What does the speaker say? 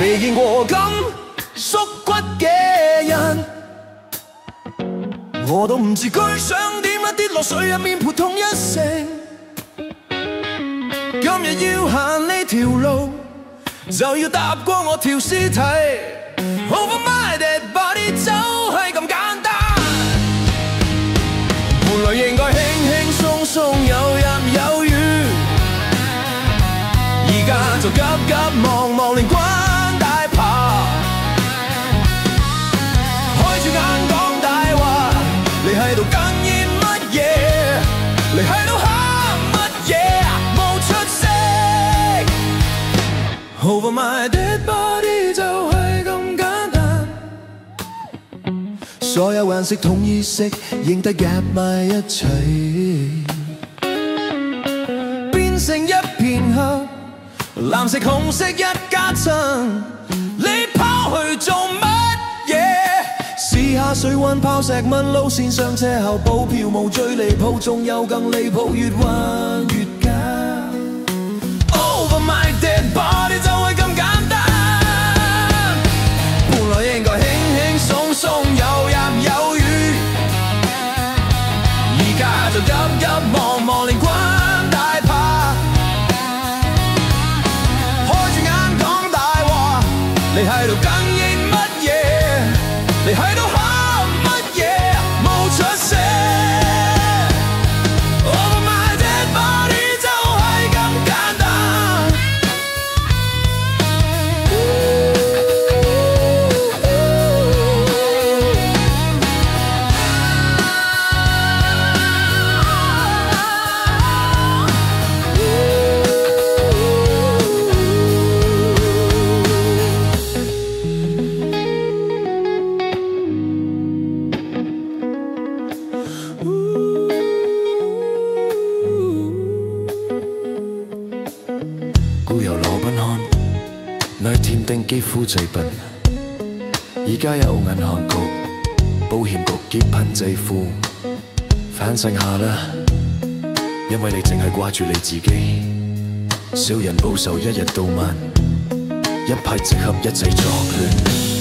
未見過咁縮骨嘅人，我都唔自覺想點一跌落水入面撲通一聲。今日要行呢條路，就要踏過我條屍體。Over my dead body 就係咁簡單，本來應該輕輕鬆鬆有入有雨，而家就急急忙忙連關開住眼講大話，你喺度哽咽乜嘢？你喺度喊乜嘢？冇出息。Over my dead body 就係咁簡單，所有顏色統一色，認得夾埋一齊，變成一片黑，藍色紅色一家親，你拋去做乜嘢？試下水溫拋石蚊路線上車後補票務最離譜，仲有更離譜，越彎越假。Over my dead body 就係咁簡單，本來應該輕輕鬆鬆有入有雨，而家就急急忙忙連關大怕，開住眼講大話，你喺度哽咽乜嘢？你喺度喊乜嘢？冇出息。Over my dead body 就係咁簡單。故由羅賓漢，那甜定肌膚製品，而家有銀行局、保險局結噴制服，反省下啦，因為你淨係掛住你自己，少人報仇一日到晚，一拍即合一齊作亂。